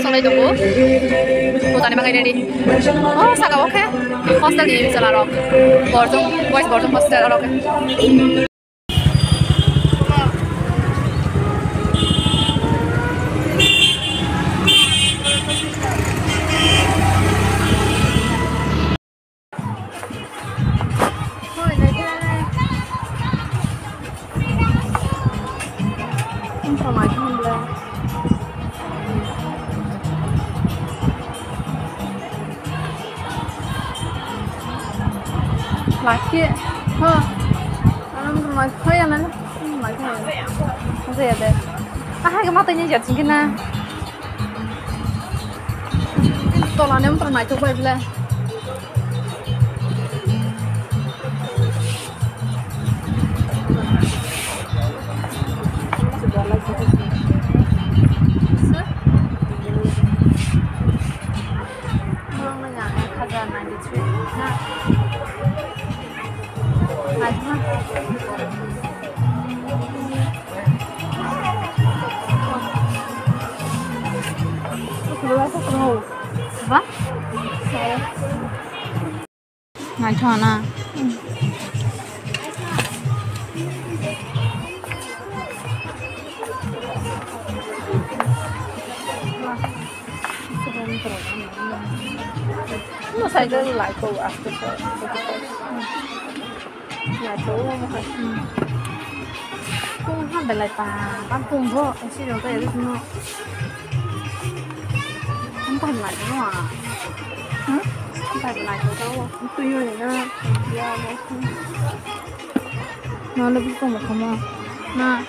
संनाय दङ मोजाङै बागै रेडि सागा अके हस्टेल नि बिसला रक बरजों बयस बरजों हस्टेल रक laki orang rumah saya mana rumah saya ada hai matanya jatuh kena tolongnya pernah coba belah apa? Saya. Nggak cona. Nó xài cái lại cô à lại chỗ mà cũng không phải lại tà bán cùng thôi anh xin được cái đấy nó không phải lại nó à không phải lại chỗ đâu tuy rồi nó nó là biết không mà không à nó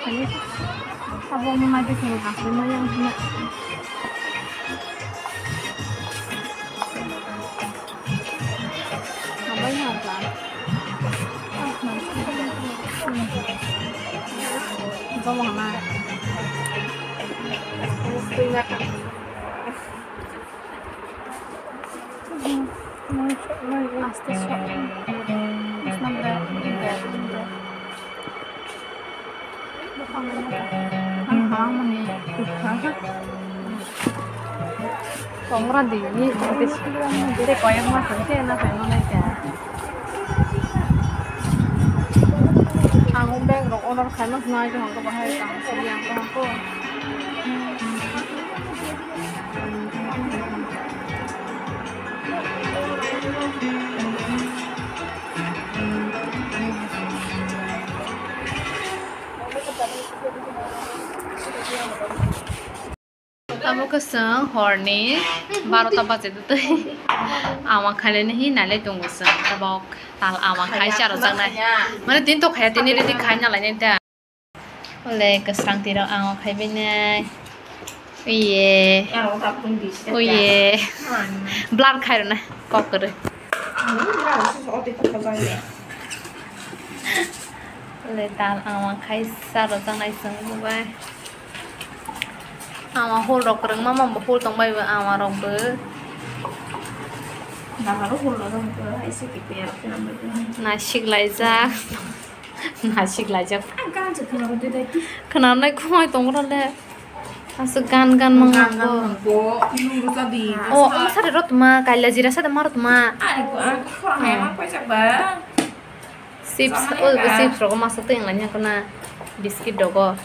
phải như sao bông mai cái gì cả cái mấy em không bây giờ là có một mà Pemurah di ini jadi koyak mas nanti enak enak ya. Ang beng rong orang kaya mas naik ke hangko bahaya kang siang ke hangko. Kamu keseng horny baru tempat itu tuh awak kalian ini nale tunggu seng tabok tal awak kai cara jangan mana tintok kayak tini di kayaknya lainnya dah oleh keserang tidak awak kai bener iya oh iya blar kai na kok kere oleh tal awak kai cara jangan seng buat awak hol rok kereng mama mau hol tong bay awak rok ber Nashik laijak Nashik laijak kenapa kau itu orang le asal gan mengambil oh masa ada rot ma kaya jira sada marot ma chips oh chips rok masuk tuh yang lainnya kena biskuit dogo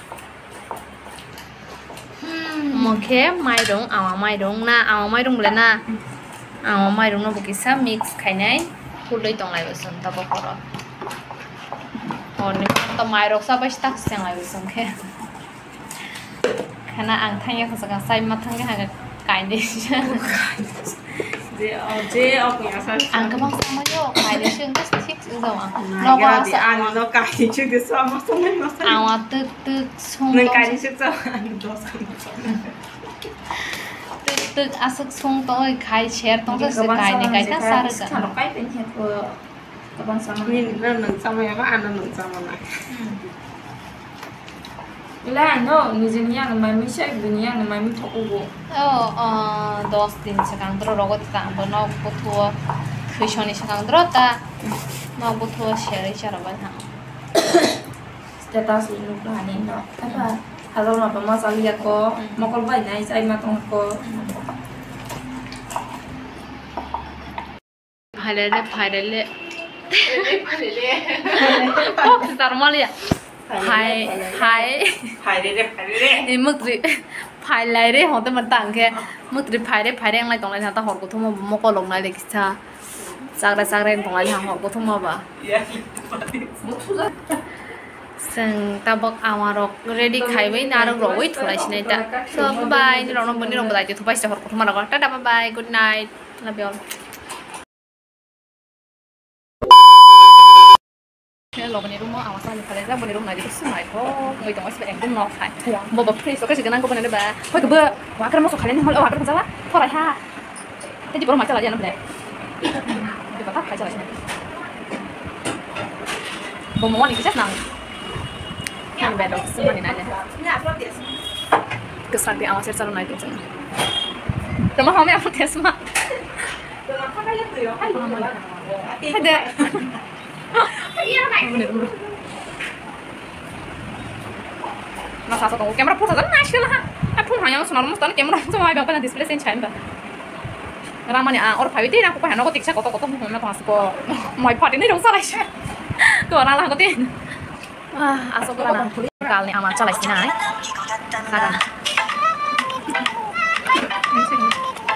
Oke, mairong, awak mairong na, awak mairong boleh na, awak mairong na bukisa mix kainai, pulai tong lagi usun, tapi koro. Oh, ni kita mairong sampai tak siang lagi usun ke. Karena angkanya kesekan saya matangnya agak kain deh. Angka bang sama yo, kain deh sih enggak sih itu mah. Lo bahasa no kain juga sama masa. Awak tuk sung. Neng kain sih tuh tuk asuk sung toh kai share toh se kai ne kai ta sar ka. Kalau kain pengen ke kapan sama ini neng sama ya kan neng sama lah. Lah no, nijinya namai misal dunia namai mithok ugo. Oh, 10 दिन sekarang terus rogot tak benar butuh kushoni sekarang terus tak mau butuh share cara banyak. Status ini tuh ane no, apa Hazal apa masalah ya kok, mau kalau banyak saya matang kok. Pairele. Oh, normal ya. Pai. Ini mukri pai lai deh, hong teman tangke. Mukri pai yang lain tong lain hata hor kutu mau kolong lai deh kita. Sagre tong lain hor kutu mau ba. Seng tabak amarok ready khai bai narok roi thulai sinai ta. So bye ni rong bani rong badai tu bai hor kutu marok. Tada bye good night. Love you all. Hello, bani rumah awas lah kalian lah bani rumah di sini kok, mau itu masih yang rumah kai. Mau bapres, oke sih kenang kau bani ba. Kau tu ba, wakar masuk kalian hal wakar masalah, kau raya. Jadi baru macam aja nampak. Di bapak kaca lagi. Bawa ni kerja nang. Yang bedok semua ni aja. Kesan di awas secara naik tu. Teman kami apa tes mah? Ada. Masa satu kamera pusat kan nasional lah. Aku hanya sonar mus tadi kamera semua ada apa display sen chain bah. Ramanya orang pahit ini aku pahit aku tiksa kotor mau masuk ko mau party ini dong salah sih. Kau orang lah kau tin. Asal kau lah. Kali ni amat salah sih nai. Sekarang.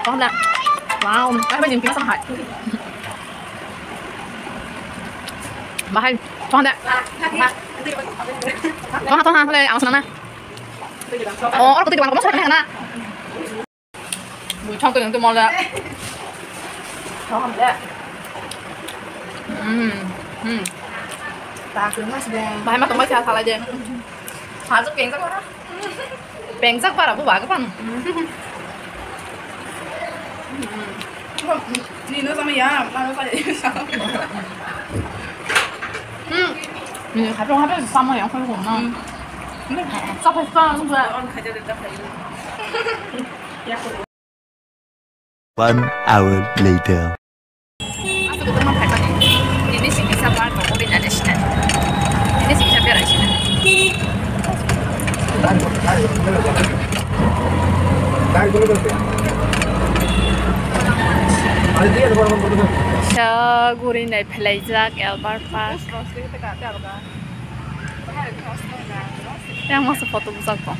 Kau dah. Wow, apa yang pingsan hati. Bahaya, tuhan deh. Tuhan, boleh awas mana? Oh, orang ketiga kamu sudah mana? Bukan tu yang tu malah. Tuhan deh. Tak kena sudah. Bahaya mah tumbang salah aja. Masuk pengsak mana? Pengsak para aku bagai pan. Nino sama ya, lalu saya. habis sama yang会红呢。烧配饭是不是？ 1 hour later. Aku tuh teman pakai ini sih bisa bar kok bin ada sih. Ini sih bisa biar sih. Shaguri này play jack Albert Park. Yang masuk foto besar kok.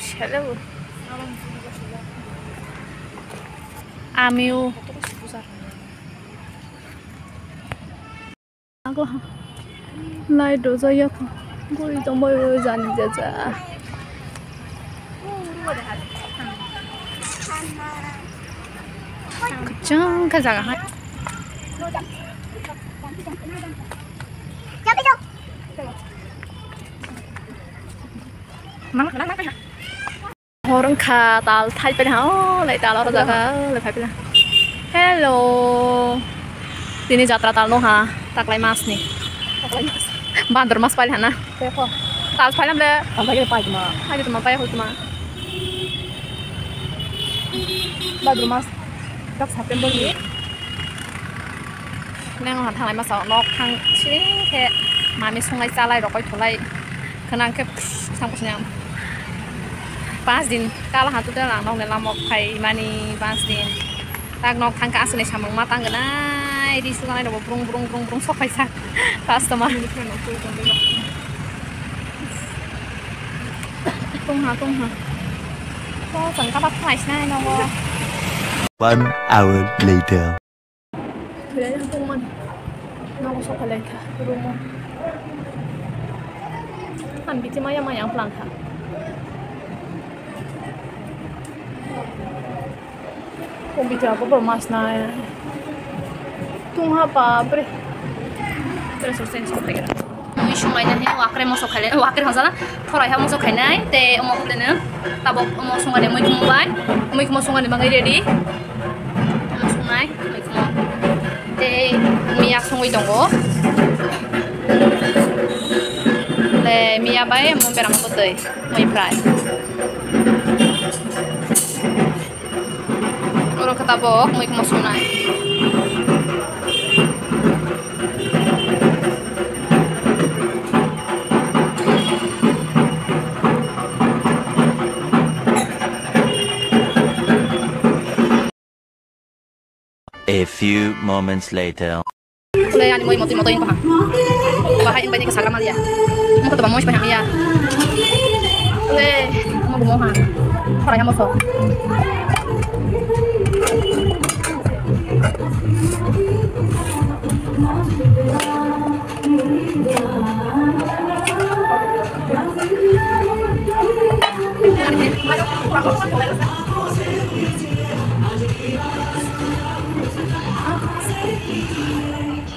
Shallow. Amiu. Aku lai đồ ra yak. Guri trong bao giờ dàn ra. 그짱 가자가 한. Orang kata thay pe hao lại ta lo ra lại phải pe. Hello. Sini jatra tal no ha. Tak lai mas ni. Bandar mas pal hana. Tal pal le. Sampai ke pai cuma. Hai cuma pai ho cuma. Bandar mas. Các September ni. Nang hạt thang lại mà sợ nó thang chứ thế mà mình xuống lại xa lại rồi coi thổi lại khả năng cái sang một nhang. Pas din kalau hatu tu lang nong dalam mau kai mani pas din. Tak nong thang ka asune samang matang ganai di sungai do brung sok kai sak customer. Tung ha. Ko sang ka pat kai sai no go. 1 hour later. Kaya yung puman. Nakusok ka lang ka. Rumo. Biti maya-maya ang pelang ka. Kung biti ako bermas na tungha pa bre. Pero susens ko tayo. Mui shumai na hin wakre mo sok khale wakre hazala thorai ha mo sok khainai te omo kulena tabok omo sunga de moi kumbai moi kumo sunga de bangai ready sungai moi kumo te miyak sungoi dongo le miya bae mo pera mo tei moi fry oro katabok moi kumo sungai A few moments later. Boleh ani moto ini paham. Bahaya ini banyak sagram aja. Mau ketemu mau paham ya. Boleh mau bumohan. Orang yang mau sok.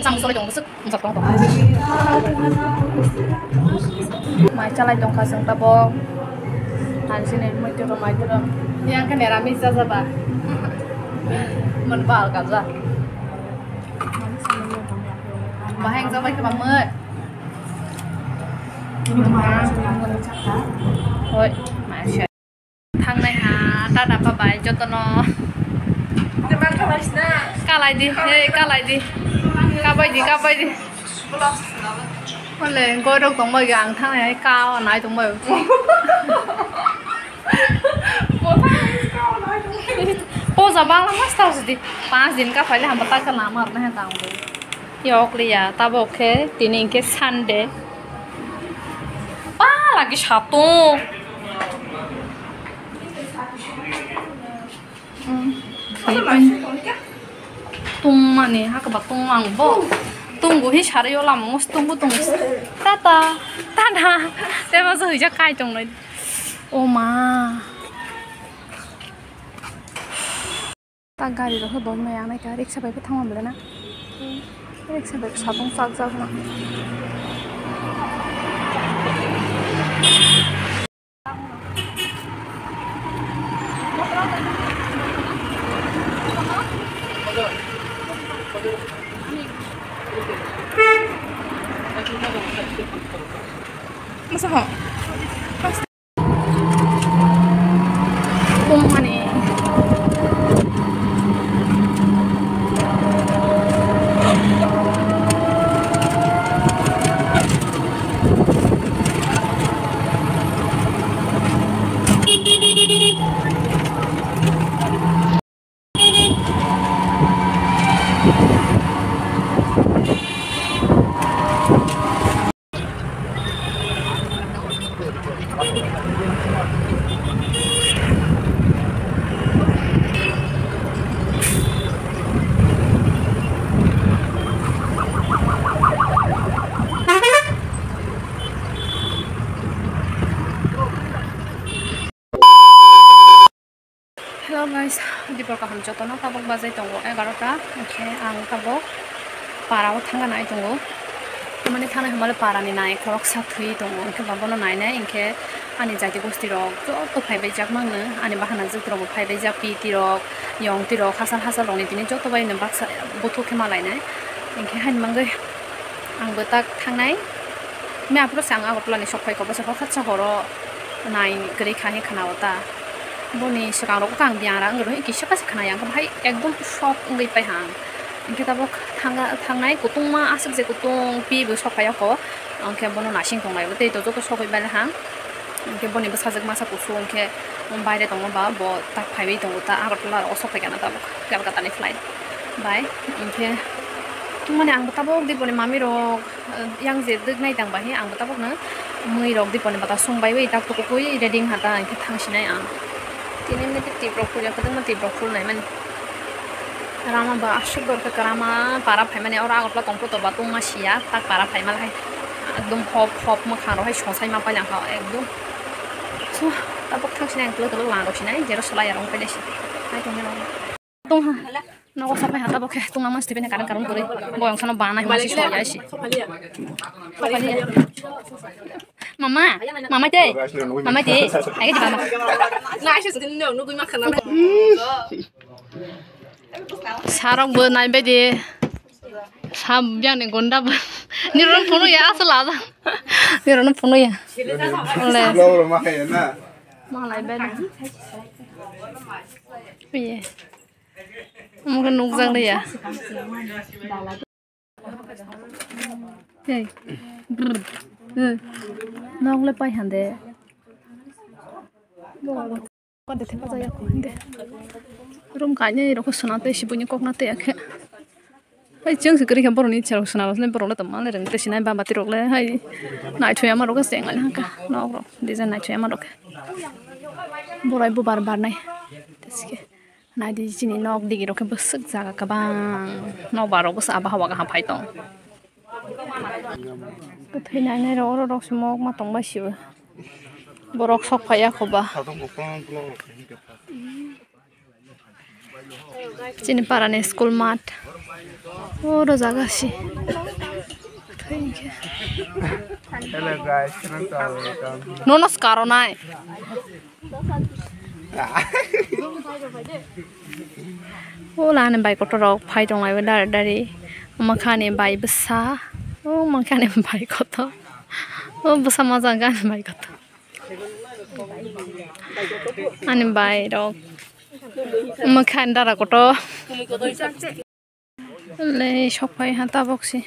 Sang sore dong besok besok dong. Mai calai dong kasang tabong. Hari sini mau itu ke mai dong. Yang kan era misa apa? Menbal kan za. Bahang sampai ke pamer. Ôi, mà sợ. Thằng này hả, ta đã phải bài cho tao nó. Cá lại đi, cá lại đi. Cá bay đi. Con lên coi đâu tổng bơi gàng thằng này cao nãy tổng bơi. Ô giờ bang lắm tao gì? 5 दिन का पहले हम पता करना मरना है ताऊ को. Yok liya, tabo oke, tini ke Sunday. Lagi satu. Tunggu nih, aku buat tunggu bo. Tunggu hi cari yola mus tunggu. Tata. Saya masuk hijau kai dong lagi. Oh ma. Tak gari roh bom yang naik gari sampai ke tengah mana? Sampai ke sabung sak na. Masa ho? Mana? Hello guys, di bawah kami contoh na tabok bazai tunggu 11 oke ang tabok parau tangga naik tunggu kemana tanah kembali parah nih naik kerok satu tunggu ke bambono naik nih inke ani jadi gusti rok tuh pai bejak mana ani bahan aja tuh pai bejak pi tirok yong tirok hasal rong ini jauh tuh bayi nembak butuh kemalai nih inke han mangga ang betak tang naik me apa tuh sang aku tuh nih sok pai kau besok kaca horo naik geri kah kanawata Boni sekarang aku kang biara nggak iki siapa sih kena yang kemai ekdom shock nggak pahang kita bok tangai kutung mah asal sih kutung pi besok kayak kok angke bono nasi kong lagi betul itu tuh shock ibadah hang angke boni besar masa kusung angke bayar tong bawa bo tak payah tong uta agar pelar osok kayak nata bok kayak kata nih flight bye angke cuma nih ang betabok di boni mami rok yang zedek naik tang bahi ang betabok na mui rok di boni batasung bayi tak tuh kukui reading hata angke tang sinai ang ini nih tibrok punya ketemu tibrok full nih man rama ba asyik dorke kerama para pemain orang agak tongkol tuh batu masih ya tak para pemain lah ekdom hop mekaro hai sosai mapa yang kau ekdom so tabok tang sini yang telur lalu sini jadi selai orang pedes hai tunggu tung nawa sampai hata bok tung amas tipe karang kuri boyong sana bana masih soalnya sih mama deh ayo di mama Nah, sih sedih nunggu makan. sarong benai bedi sambiang nih gonda ni orang puno ya asal ada ni orang puno ya oleh malai bedi iya mungkin nunggang deh ya hey nong lepai hande kon de thepa jaya ko hinde room kayaknya ini aku senate si punya kok nate ya kayak hai jeng segeri kan boroni cero senate le borole teman le reng te sinai bamba tirok le hai nai thoya ma roka sengal ha no ro design nai thoya ma roka borai bu bar bar nai teske nai di sini nok digi roka besek jaga kabang no baro bus aba hawa ga phai tong thai nai nai ro ro rok smok ma tong ba siu borok sok phaya khoba sini parane school mat oro jaga si Hello guys, nonos karo nai ola ne bai koto rok phai tong ai dar dari makhane bai besa o makhane bai koto o besa ma jaga bai koto ani bai rok makhan dara koto le shopai hata boxi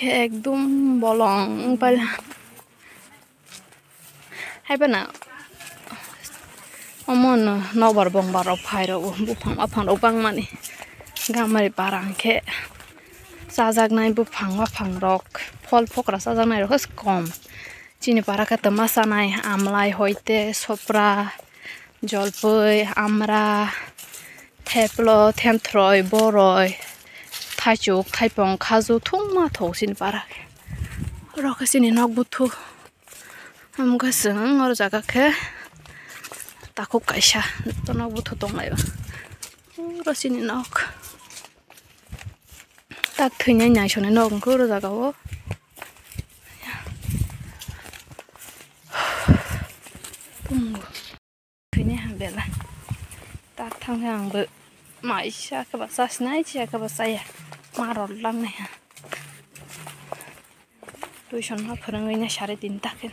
एकदम bolong pala. Hai bana. Omon no barbong barok phairo bufang afang opang mani. Gamari parang ke. Sajak nai bufang afang rok. Phol phokra sajak nai rok kom. Chini para kata masa nai amlai hoite sopra jolpoi amra theplo themthroi boroi thaichuk thaipong khaju thungma thosin para rok sini nok buthu amga seng or jaga ke takuk kaisa to nok buthu tonglai ba ro sini nok tak thunya nyai sone nok ko ro jaga o thunya bela tak thang hang bu mai sha ka ba sa snai chia ka ba sa ya marol lang ne ha tuition ma phurang ina 3:30 takin